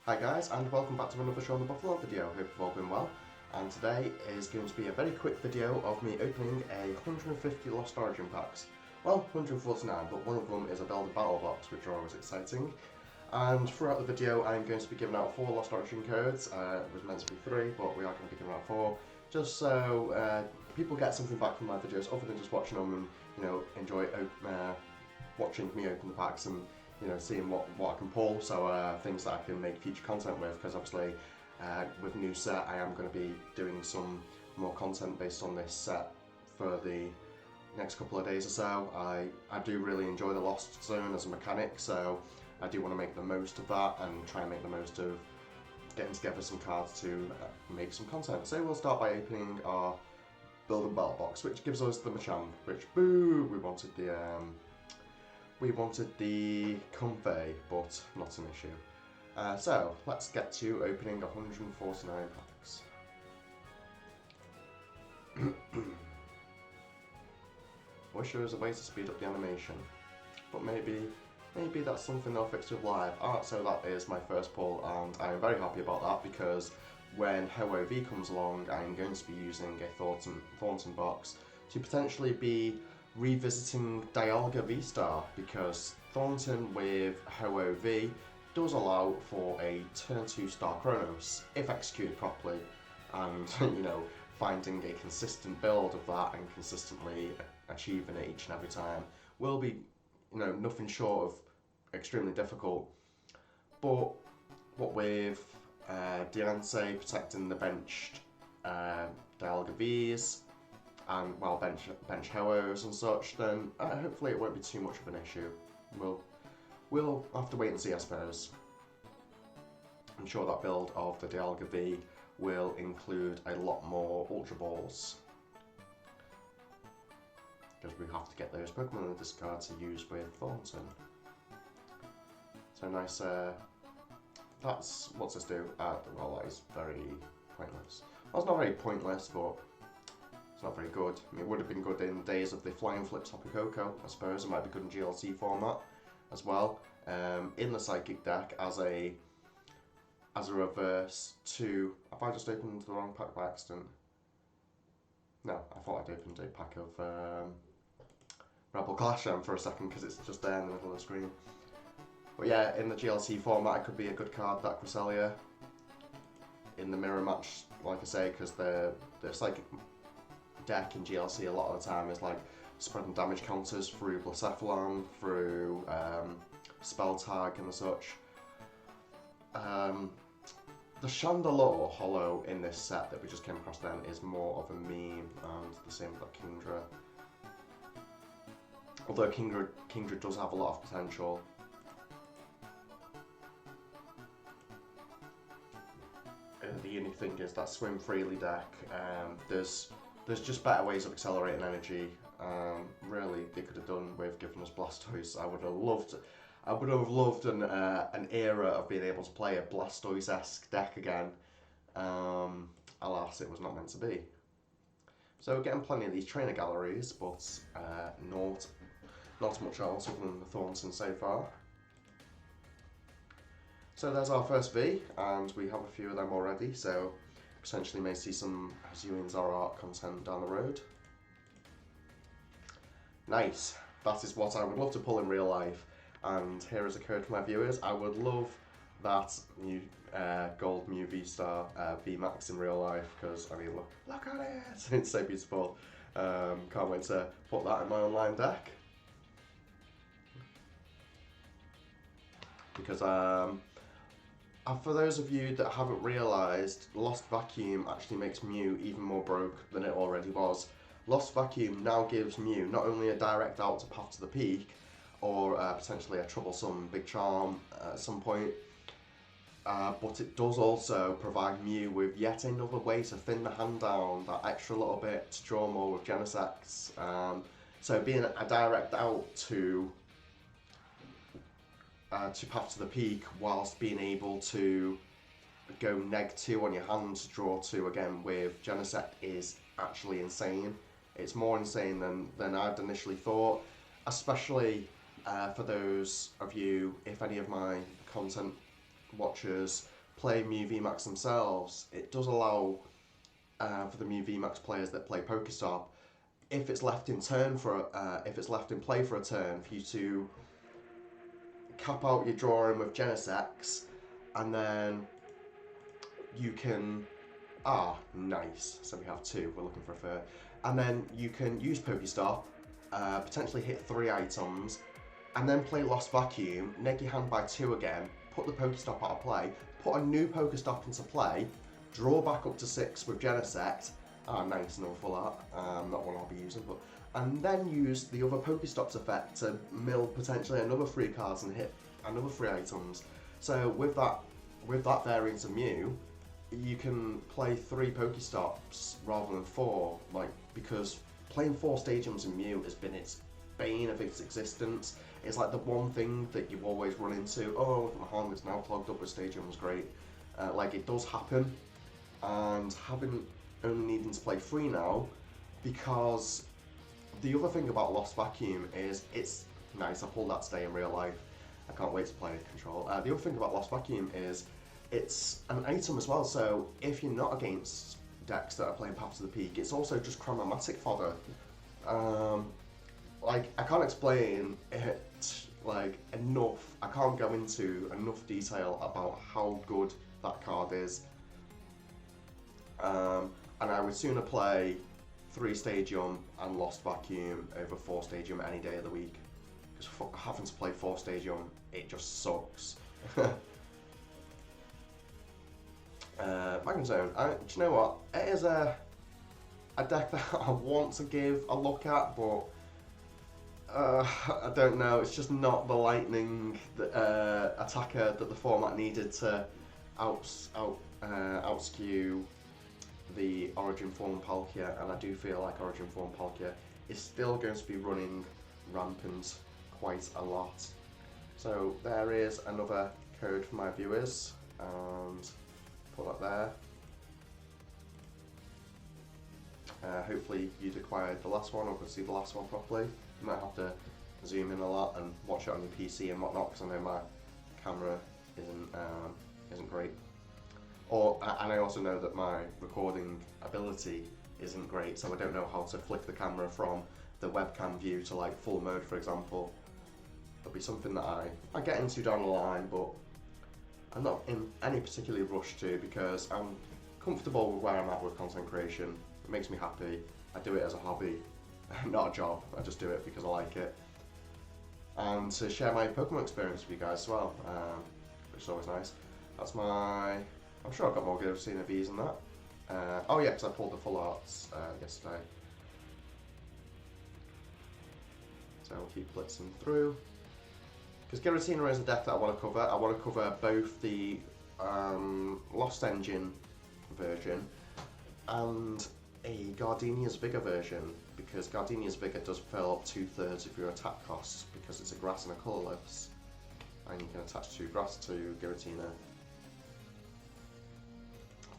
Hi guys, and welcome back to another Show the Buffalo video. Hope you've all been well. And today is going to be a very quick video of me opening 150 Lost Origin packs. Well, 149, but one of them is a Builder Battle Box, which are always exciting. And throughout the video, I'm going to be giving out 4 Lost Origin codes. It was meant to be 3, but we are going to be giving out 4, just so people get something back from my videos, other than just watching them and enjoy watching me open the packs and seeing what I can pull, so things that I can make future content with, because obviously with new set I am going to be doing some more content based on this set for the next couple of days or so. I do really enjoy the Lost Zone as a mechanic, so I do want to make the most of that and try and make the most of getting together some cards to make some content. So we'll start by opening our Build and Battle Box, which gives us the Machamp, which, boo, we wanted the Comfey, but not an issue. So let's get to opening 149 packs. Wish there was a way to speed up the animation, but maybe that's something they'll fix with live. So that is my first pull, and I am very happy about that, because when Ho-Oh V comes along, I'm going to be using a Thornton box to potentially be revisiting Dialga V-Star, because Thornton with Ho-Oh V does allow for a turn 2 Star Chronos if executed properly, and finding a consistent build of that and consistently achieving it each and every time will be nothing short of extremely difficult. But what with Diancie protecting the benched Dialga Vs and bench Ho-Ohs and such, then hopefully it won't be too much of an issue. We'll have to wait and see, I suppose. I'm sure that build of the Dialga V will include a lot more Ultra Balls, because we have to get those Pokemon in the discard to use with Thornton. So nice. What's this do? Well, that is very pointless. Well, it's not very pointless, but it's not very good. I mean, it would have been good in the days of the Flying Flip Tapu Koko, I suppose. It might be good in GLC format as well. In the Psychic deck as a reverse to... Have I just opened the wrong pack by accident? No, I thought I'd opened a pack of Rebel Clash for a second, because it's just there in the middle of the screen. But yeah, in the GLC format, it could be a good card, that Cresselia. In the mirror match, like I say, because the Psychic deck in GLC a lot of the time is like spreading damage counters through Blacephalon, through Spell Tag and such. The Chandelure Hollow in this set that we just came across then is more of a meme, and the same with Kingdra. Although Kingdra does have a lot of potential. The unique thing is that Swim Freely deck, there's just better ways of accelerating energy. Really, they could have done with giving us Blastoise. I would have loved an era of being able to play a Blastoise-esque deck again. Alas, it was not meant to be. So we're getting plenty of these trainer galleries, but not much else other than the Thornton so far. So there's our first V, and we have a few of them already, so potentially may see some Hisuian Zoroark content down the road. Nice. That is what I would love to pull in real life, and here is a code for my viewers. I would love that new Gold Mew V-Star VMAX in real life, because I mean look at it! It's so beautiful. Can't wait to put that in my online deck. Because for those of you that haven't realised, Lost Vacuum actually makes Mew even more broke than it already was. Lost Vacuum now gives Mew not only a direct out to Path to the Peak, or potentially a troublesome Big Charm at some point, but it does also provide Mew with yet another way to thin the hand down, that extra little bit to draw more with Genesects. So being a direct out to Path to the Peak, whilst being able to go -2 on your hand to draw 2 again with Genesect is actually insane. It's more insane than I'd initially thought, especially for those of you, if any of my content watchers play Mew VMAX themselves, it does allow for the Mew VMAX players that play Pokestop, if it's left in play for a turn, for you to cap out your drawing with Genesect, and then you can nice. So we have two. We're looking for a third, and then you can use Pokestop, potentially hit 3 items, and then play Lost Vacuum, neg your hand by 2 again, put the Pokestop out of play, put a new Pokestop into play, draw back up to 6 with Genesect. Nice, another full art. Not one I'll be using, but and then use the other Pokestop's effect to mill potentially another 3 cards and hit another 3 items. So with that variant of Mew, you can play 3 Pokestops rather than 4, because playing 4 Stadiums in Mew has been its bane of its existence. It's like the one thing that you always run into. Oh, look at my hand is now clogged up with Stadiums, great. It does happen, and only needing to play 3 now, because the other thing about Lost Vacuum is it's nice. I pulled that today in real life. I can't wait to play Control. The other thing about Lost Vacuum is it's an item as well, so if you're not against decks that are playing Path to the Peak, it's also just chromatic fodder. I can't explain it enough. I can't go into enough detail about how good that card is. And I would sooner play 3 Stadium and Lost Vacuum over 4 Stadium any day of the week. Because having to play 4 Stadium, it just sucks. Magnum Zone. Do you know what? It is a deck that I want to give a look at, but I don't know. It's just not the lightning attacker that the format needed to outskew the Origin form Palkia, and I do feel like Origin form Palkia is still going to be running rampant quite a lot. So there is another code for my viewers, and put that there. Hopefully you'd acquired the last one or could see the last one properly. You might have to zoom in a lot and watch it on your PC and whatnot, because I know my camera isn't great. And I also know that my recording ability isn't great, so I don't know how to flick the camera from the webcam view to full mode, for example. It'll be something that I get into down the line, but I'm not in any particular rush to, because I'm comfortable with where I'm at with content creation. It makes me happy. I do it as a hobby, not a job. I just do it because I like it. And to share my Pokemon experience with you guys as well, which is always nice. That's I'm sure I've got more Giratinas Vs than that. Oh yeah, because I pulled the full arts yesterday. So we'll keep blitzing through. Because Giratina is a deck that I want to cover. I want to cover both the Lost Engine version and a Gardenia's Vigor version, because Gardenia's Vigor does fill up 2/3 of your attack costs because it's a grass and a colourless, and you can attach 2 grass to Giratina,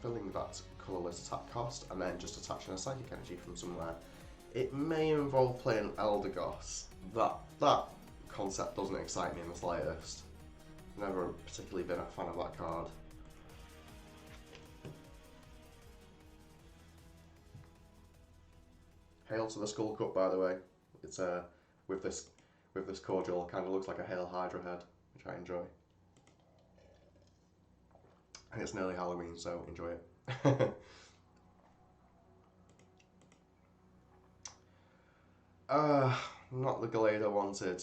filling that colourless attack cost, and then just attaching a psychic energy from somewhere. It may involve playing Eldegoss. That concept doesn't excite me in the slightest. Never particularly been a fan of that card. Hail to the Skull Cup, by the way. It's with this cordial, kind of looks like a Hail Hydra head, which I enjoy. And it's nearly Halloween, so enjoy it. Not the Glade I wanted.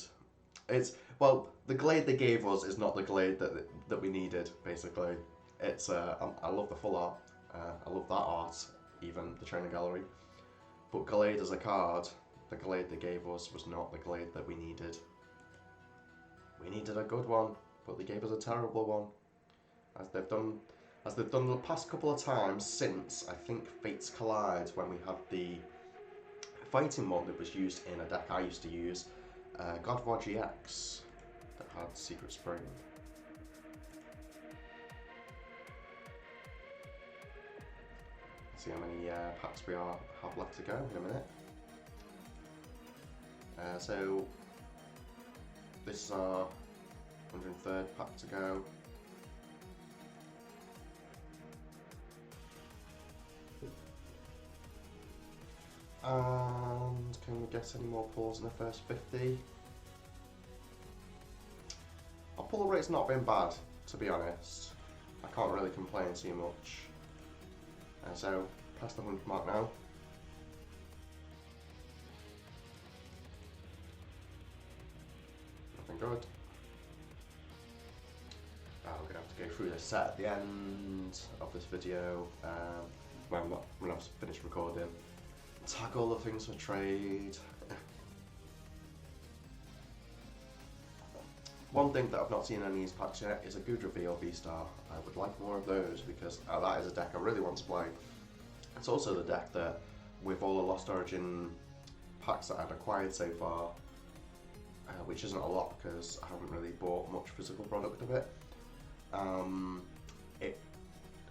The Glade they gave us is not the Glade that we needed, basically. It's I love the full art. I love that art, even the training gallery. But Glade as a card, the Glade they gave us was not the Glade that we needed. We needed a good one, but they gave us a terrible one. As they've done the past couple of times since, I think, Fates Collide, when we had the fighting one that was used in a deck I used to use, Godvar GX, that had Secret Spring. See how many packs we have left to go in a minute. So this is our 103rd pack to go. get any more pulls in the first 50. Our pull rate's not been bad, to be honest. I can't really complain too much. So, past the 100 mark now. Nothing good. We're going to have to go through this set at the end of this video when I've finished recording. Tag all the things for trade. One thing that I've not seen in these packs yet is a Goodra or V-Star. I would like more of those because that is a deck I really want to play. It's also the deck that, with all the Lost Origin packs that I've acquired so far, which isn't a lot because I haven't really bought much physical product of it, it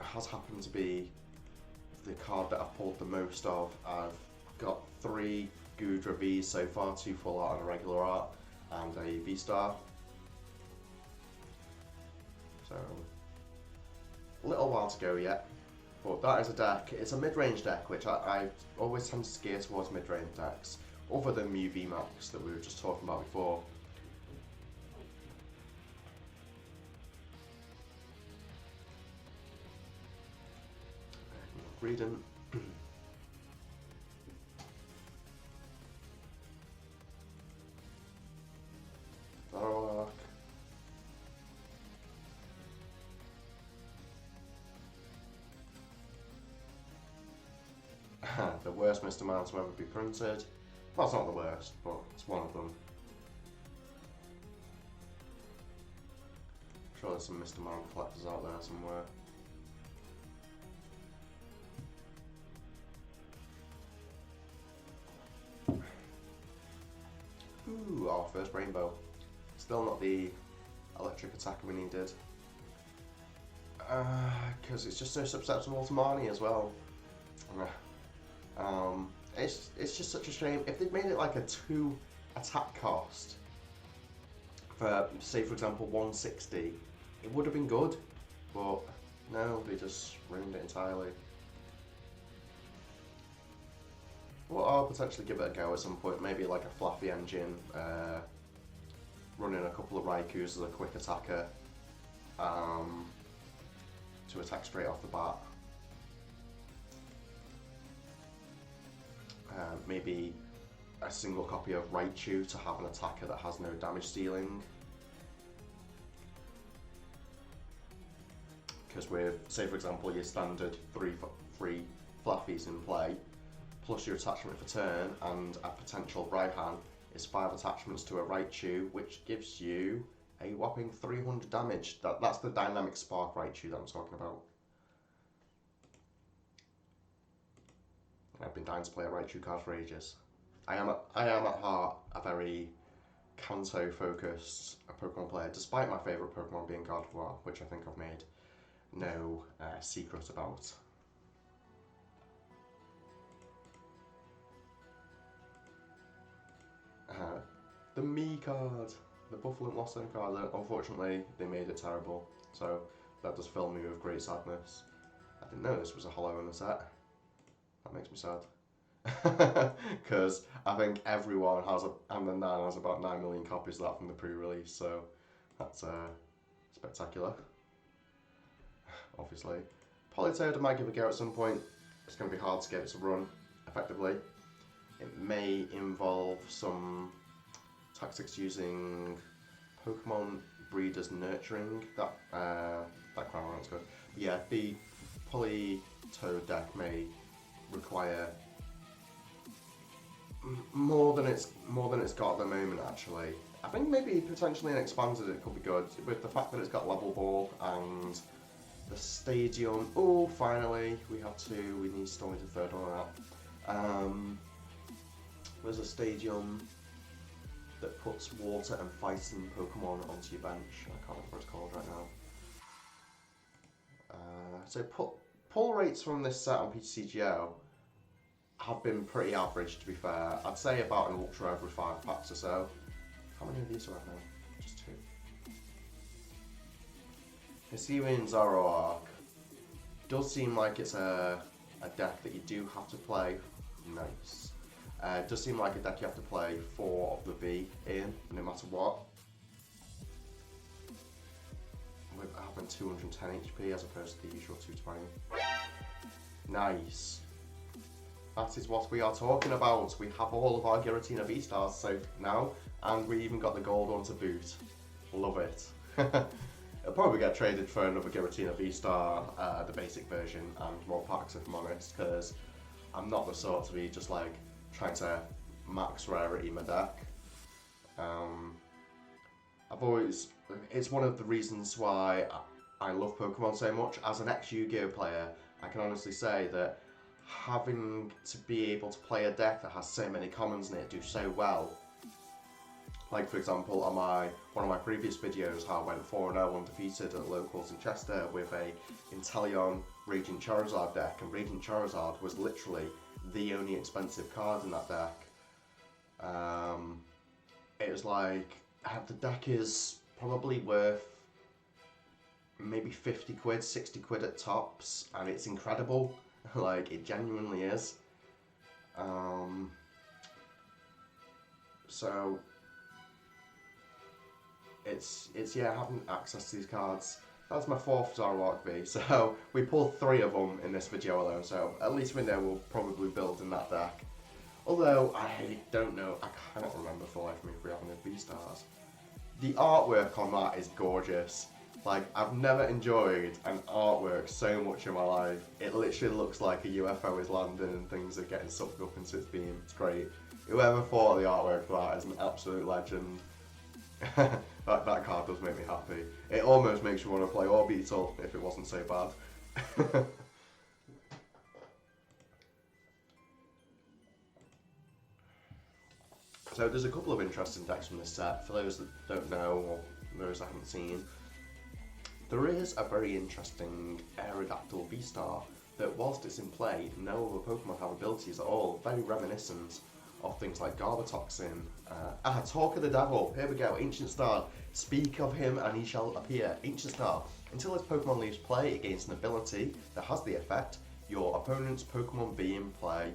has happened to be the card that I've pulled the most of. I've got 3 Goodra Vs so far, 2 full art and a regular art, and a V-Star. So, a little while to go yet, but that is a deck. It's a mid-range deck, which I always tend to steer towards mid-range decks, other than Mew VMAX that we were just talking about before. Reading. Dark. The worst Mr. Man to ever be printed. Well, it's not the worst, but it's one of them. I'm sure there's some Mr. Man collectors out there somewhere. Ooh, our first rainbow. Still not the electric attacker we needed. Because it's just so susceptible to Marnie as well. It's just such a shame. If they'd made it like a 2 attack cost for, say for example, 160, it would have been good. But no, they just ruined it entirely. Well, I'll potentially give it a go at some point, maybe like a Fluffy engine, running a couple of Raikus as a quick attacker, to attack straight off the bat. Maybe a single copy of Raichu to have an attacker that has no damage dealing. Because with, say for example, your standard 3 Fluffies in play, plus your attachment for turn, and a potential Raihan is 5 attachments to a Raichu, which gives you a whopping 300 damage. That's the Dynamic Spark Raichu that I'm talking about. I've been dying to play a Raichu card for ages. I am at heart a very Kanto focused Pokemon player, despite my favourite Pokemon being Gardevoir, which I think I've made no secret about. The Mii card, the Buffalo Blossom card, unfortunately they made it terrible, so that does fill me with great sadness. I didn't know this was a holo in the set. That makes me sad. Because I think everyone has, and the Nan has about 9 million copies of that from the pre-release, so that's spectacular. Obviously. Politoed I might give a go at some point. It's going to be hard to get it to run effectively. It may involve some tactics using Pokemon breeders nurturing. That crown round's good. But yeah, the Politoed deck may require more than it's got at the moment. Actually, I think maybe potentially an expanded it could be good with the fact that it's got level ball and the stadium. Oh, finally we have 2. We still need a third one out. There's a stadium that puts water and fighting Pokemon onto your bench. I can't remember what it's called right now. So pull rates from this set on PTCGO have been pretty average, to be fair. I'd say about an Ultra every 5 packs or so. How many of these do I have now? Just 2. Hisuian Zoroark does seem like it's a deck that you do have to play nice. It does seem like a deck you have to play 4 of the V in, no matter what. With having 210 HP as opposed to the usual 220. Nice. That is what we are talking about. We have all of our Giratina V-Stars so now, and we even got the gold one to boot. Love it. It'll probably get traded for another Giratina V-Star, the basic version, and more packs if I'm honest, because I'm not the sort to be just like trying to max rarity my deck. It's one of the reasons why I love Pokemon so much. As an ex-Yu-Gi-Oh player, I can honestly say that having to be able to play a deck that has so many commons in it do so well. Like for example, on one of my previous videos, how I went 4-0 undefeated at locals in Chester with a Inteleon Raging Charizard deck, and Raging Charizard was literally the only expensive card in that deck. It was like, the deck is probably worth maybe 50 quid, 60 quid at tops, and it's incredible. Like, it genuinely is. So it's yeah, having access to these cards. That's my 4th Zoroark V, so we pulled 3 of them in this video alone, so at least we know we'll probably build in that deck. Although, I don't know, I cannot remember for life of me if we have any V-Stars. The artwork on that is gorgeous. Like, I've never enjoyed an artwork so much in my life. It literally looks like a UFO is landing and things are getting sucked up into its beam. It's great. Whoever thought of the artwork for that is an absolute legend. that card does make me happy. It almost makes me want to play Orbeetle if it wasn't so bad. So there's a couple of interesting decks from this set. For those that don't know, or those I haven't seen, there is a very interesting Aerodactyl V-Star that, whilst it's in play, no other Pokemon have abilities at all. Very reminiscent of things like Garbatoxin. Talk of the Devil. Here we go. Ancient Star. Speak of him and he shall appear. Ancient Star. Until this Pokemon leaves play against an ability that has the effect, your opponent's Pokemon be in play,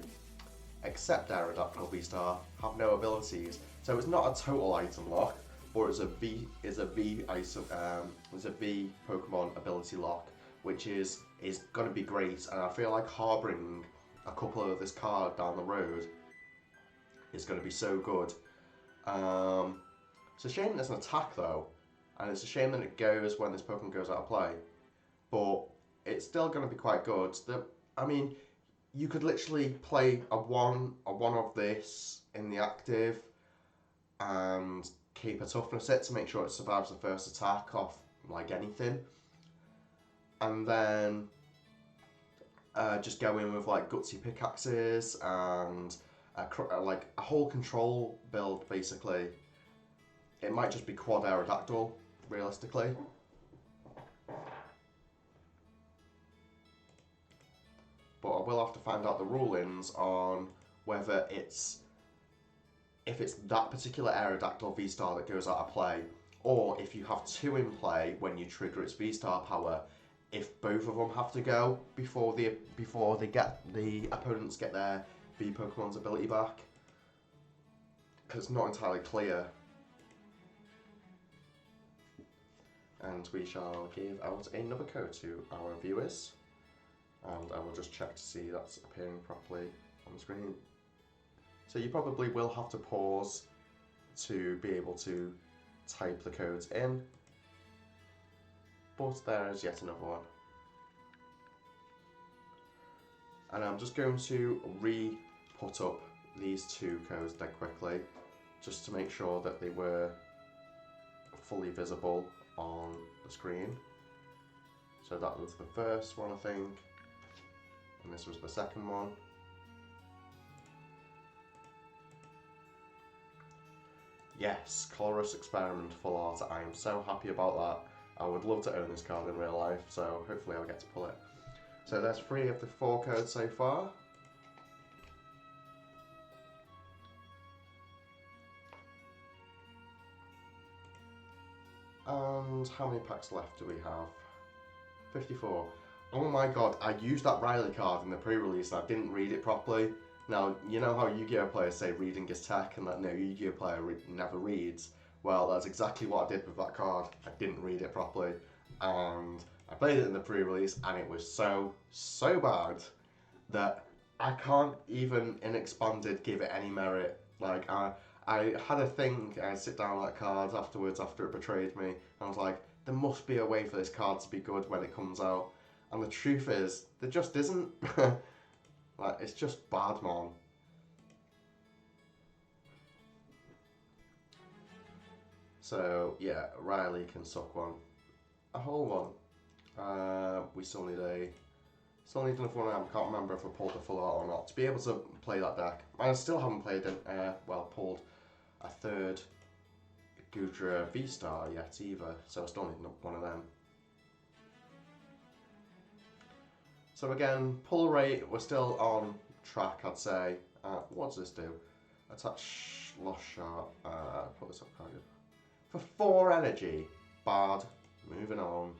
except Aerodactyl V-Star, have no abilities. So it's not a total item lock, or it's a V Pokemon ability lock, which is going to be great. And I feel like harboring a couple of this card down the road is going to be so good. It's a shame there's an attack though, and it's a shame that it goes when this Pokemon goes out of play. But it's still going to be quite good. I mean, you could literally play a one of this in the active and keep a toughness set to make sure it survives the first attack off like anything, and then just go in with like gutsy pickaxes and like a whole control build basically. It might just be quad Aerodactyl realistically. But I will have to find out the rulings on whether if it's that particular Aerodactyl V-Star that goes out of play, or if you have 2 in play when you trigger its V-Star power, if both of them have to go before the opponents get their V Pokemon's ability back. It's not entirely clear. And we shall give out another code to our viewers. And I will just check to see that's appearing properly on the screen. So you probably will have to pause to be able to type the codes in. But there is yet another one. And I'm just going to re-put up these 2 codes dead quickly, just to make sure that they were fully visible on the screen. So that was the first one, I think. And this was the second one. Yes, Colorus Experiment full art. I am so happy about that. I would love to own this card in real life, so hopefully I'll get to pull it. So there's 3 of the 4 codes so far. And how many packs left do we have? 54. Oh my god, I used that Riley card in the pre-release and I didn't read it properly. Now, you know how Yu-Gi-Oh players say reading is tech and that no Yu-Gi-Oh player never reads? Well, that's exactly what I did with that card. I didn't read it properly, and I played it in the pre-release, and it was so bad that I can't even in expanded give it any merit. Like, I had a thing, I'd sit down like cards afterwards after it betrayed me, and I was like, there must be a way for this card to be good when it comes out. And the truth is, there just isn't. Like, it's just bad, man. So, yeah, Riley can suck one. A whole one. We still need another one. I can't remember if I pulled the full art or not. To be able to play that deck, I still haven't played pulled a third Goodra V-Star yet either, so I still need one of them. So again, pull rate, we're still on track, I'd say. What does this do? Attach Lost Shot, put this up card. For 4 energy, bad, moving on.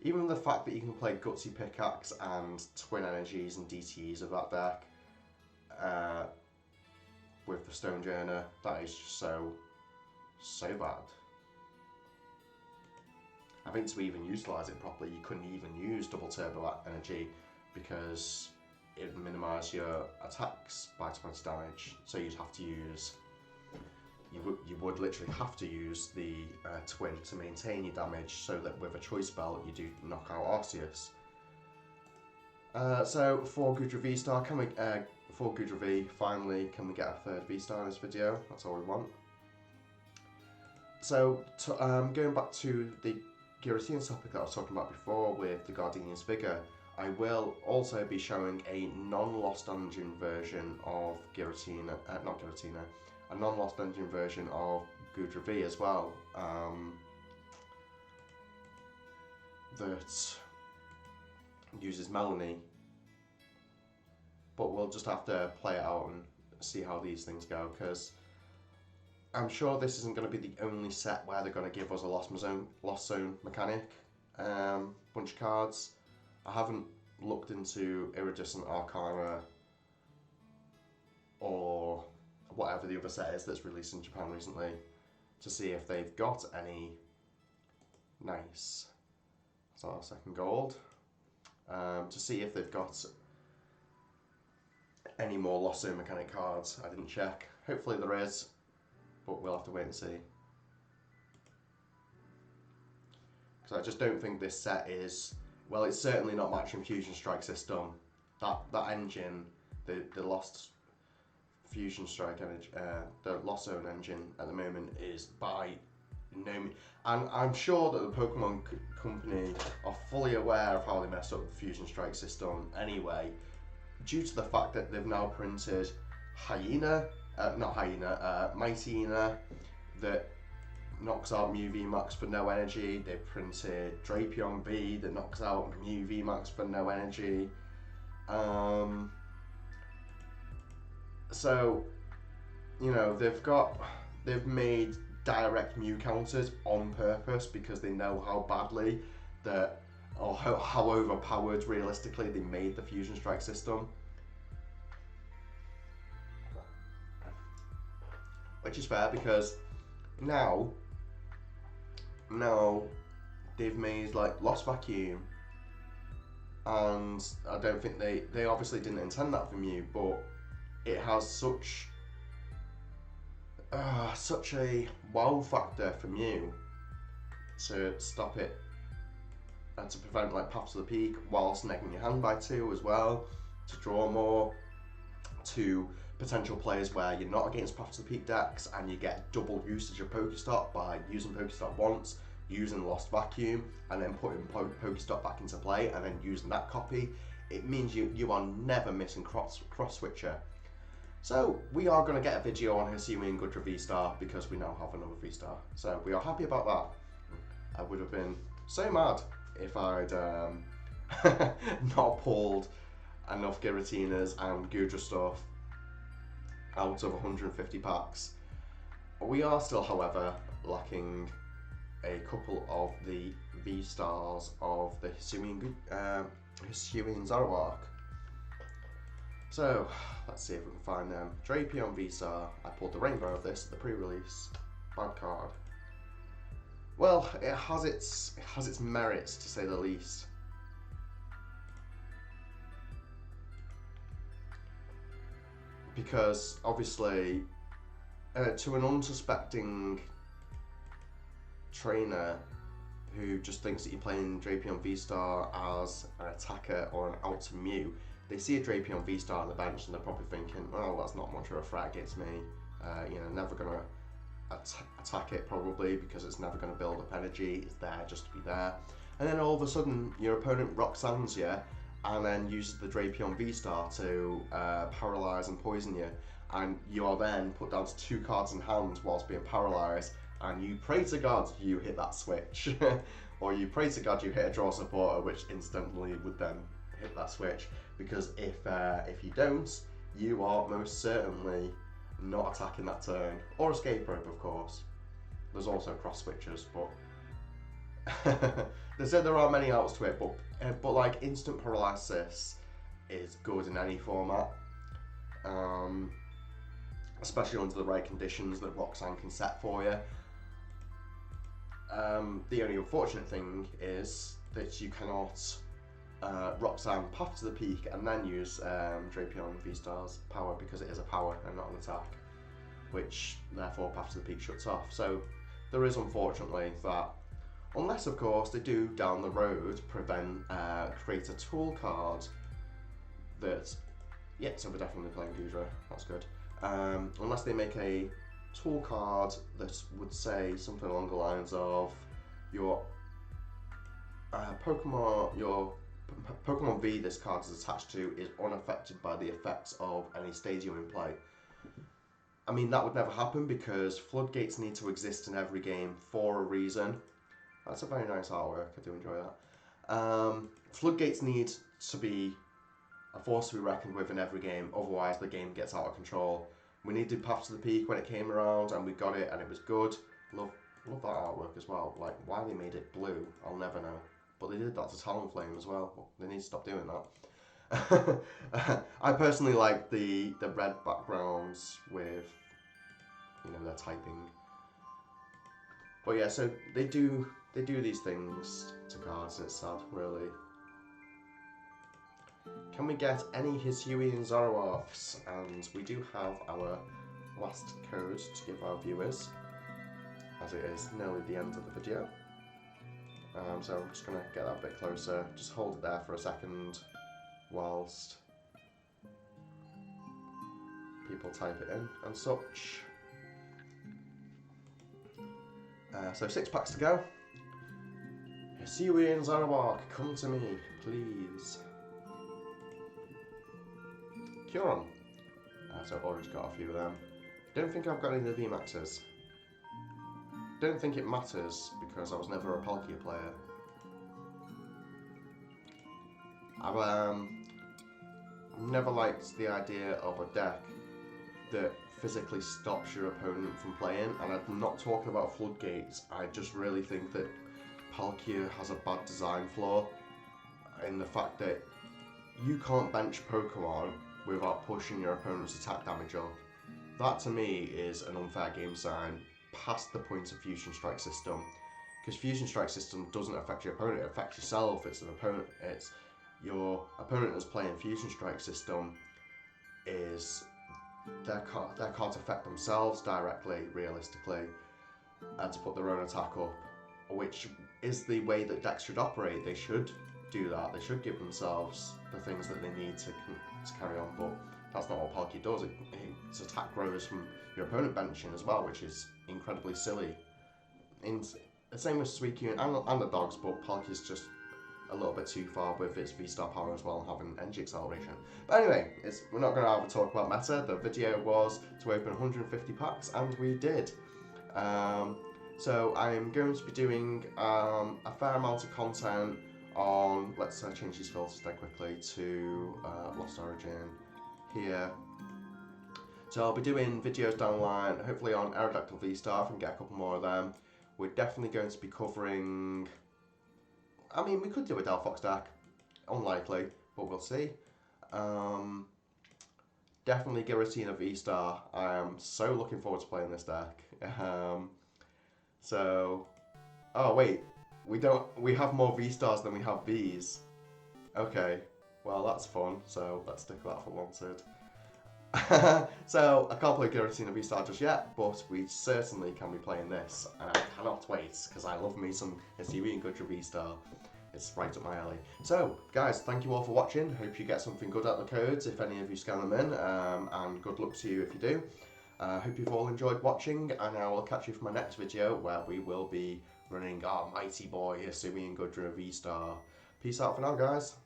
Even the fact that you can play Gutsy Pickaxe and Twin Energies and DTEs of that deck with the Stone Journer, that is just so bad. I think to even utilise it properly, you couldn't even use double turbo energy because it would minimise your attacks by 20 damage. So you'd have to use, you would literally have to use the twin to maintain your damage, so that with a choice spell you do knock out Arceus. So for Goodra V-Star, for Goodra V, finally, can we get a third V-Star in this video? That's all we want. So going back to the Giratinas topic that I was talking about before with the Gardenia's Vigor, I will also be showing a non-Lost Dungeon version of Giratina, a non-Lost Dungeon version of Goodra V as well, that uses Melanie, but we'll just have to play it out and see how these things go, because I'm sure this isn't going to be the only set where they're going to give us a Lost Zone mechanic bunch of cards. I haven't looked into Iridescent Arcana or whatever the other set is that's released in Japan recently to see if they've got any nice. That's our second gold. To see if they've got any more Lost Zone mechanic cards. I didn't check. Hopefully there is, but we'll have to wait and see. Because I just don't think this set is, well, it's certainly not matching Fusion Strike system. That engine, the Lost Fusion Strike energy, the Lost Zone engine at the moment is by no means, and I'm sure that the Pokemon company are fully aware of how they messed up the Fusion Strike system anyway, due to the fact that they've now printed Mightyena, that knocks out Mew VMAX for no energy. They printed Drapion V that knocks out Mew VMAX for no energy. So, you know, they've made direct Mew counters on purpose because they know how badly or how overpowered realistically they made the Fusion Strike system. Which is fair, because now they've made like Lost Vacuum, and I don't think they obviously didn't intend that for Mew, but it has such a wow factor for Mew to stop it and to prevent like Path to the Peak whilst negging your hand by 2 as well, to draw more, to potential players where you're not against Path to the Peak decks and you get double usage of Pokestop by using Pokestop once, using Lost Vacuum, and then putting Pokestop back into play and then using that copy. It means you are never missing cross switcher. So we are going to get a video on Hisuian and Goodra V-Star because we now have another V-Star. So we are happy about that. I would have been so mad if I'd not pulled enough Giratinas and Goodra stuff out of 150 packs. We are still, however, lacking a couple of the V-stars of the Hisuian Zoroark. So, let's see if we can find them. Drapion V-star. I pulled the rainbow of this at the pre-release. Bad card. Well, it has its merits, to say the least. Because, obviously, to an unsuspecting trainer who just thinks that you're playing Drapion V-star as an attacker or an out to Mew, they see a Drapion V-star on the bench and they're probably thinking, well, that's not much of a threat against me. Never going to attack it probably because it's never going to build up energy. It's there just to be there. And then all of a sudden, your opponent Roxanne's you and then uses the Drapion V-star to paralyze and poison you. And you are then put down to 2 cards in hand whilst being paralysed, and you pray to God you hit that switch. Or you pray to God you hit a draw supporter, which instantly would then hit that switch. Because if you don't, you are most certainly not attacking that turn. Or escape rope, of course. There's also cross switches, but they said there are many outs to it, but like instant paralysis is good in any format. Especially under the right conditions that Roxanne can set for you. The only unfortunate thing is that you cannot Roxanne Path to the Peak and then use Drapion V-star's power, because it is a power and not an attack, which therefore Path to the Peak shuts off. So there is unfortunately that, unless of course they do down the road create a tool card that, yeah, so we're definitely playing Goodra, that's good. Unless they make a tool card that would say something along the lines of your Pokemon V this card is attached to is unaffected by the effects of any stadium in play. I mean, that would never happen because floodgates need to exist in every game for a reason. That's a very nice artwork, I do enjoy that. Floodgates need to be a force to be reckoned with in every game, otherwise the game gets out of control. We needed Path to the Peak when it came around, and we got it, and it was good. Love that artwork as well. Like, why they made it blue, I'll never know. But they did that to Talonflame as well. They need to stop doing that. I personally like the red backgrounds with, their typing. But yeah, so they do these things to cards, and it's sad, really. Can we get any Hisuian Zoroarks? And we do have our last code to give our viewers, as it is nearly the end of the video. So I'm just going to get that a bit closer. Just hold it there for a second whilst people type it in and such. So 6 packs to go. Hisuian Zoroark, come to me, please. Curon. So I've already got a few of them. Don't think I've got any of the VMAXs. Don't think it matters because I was never a Palkia player. I've never liked the idea of a deck that physically stops your opponent from playing, and I'm not talking about floodgates. I just really think that Palkia has a bad design flaw in the fact that you can't bench Pokemon without pushing your opponent's attack damage up. That to me is an unfair game design past the point of Fusion Strike System, because Fusion Strike System doesn't affect your opponent, it affects yourself. It's your opponent is playing Fusion Strike System is their cards affect themselves directly, realistically, and to put their own attack up, which is the way that decks should operate. They should do that. They should give themselves the things that they need to carry on, but that's not what Palkia does. Its attack grows from your opponent benching as well, which is incredibly silly. The same with Suicune and the dogs, but Palkia's just a little bit too far with its V-Star power as well and having energy acceleration. But anyway, we're not going to have a talk about meta. The video was to open 150 packs, and we did. So I'm going to be doing a fair amount of content on, let's change these filters then quickly to Lost Origin here. So I'll be doing videos down the line, hopefully on Aerodactyl V-Star, if I can get a couple more of them. we're definitely going to be covering... I mean, we could do a Delphox deck. Unlikely, but we'll see. Definitely Giratina V-Star. I am so looking forward to playing this deck. So... Oh, wait. We have more V-Stars than we have Vs. Okay. Well, that's fun, so let's stick that for wanted. So, I can't play Giratina V-Star just yet, but we certainly can be playing this, and I cannot wait, because I love me some STV and Goodra V-Star. It's right up my alley. So, guys, thank you all for watching. Hope you get something good out of the codes, if any of you scan them in, and good luck to you if you do. Hope you've all enjoyed watching, and I will catch you for my next video, where we will be running our mighty boy, Hisuian Goodra V-Star. Peace out for now, guys.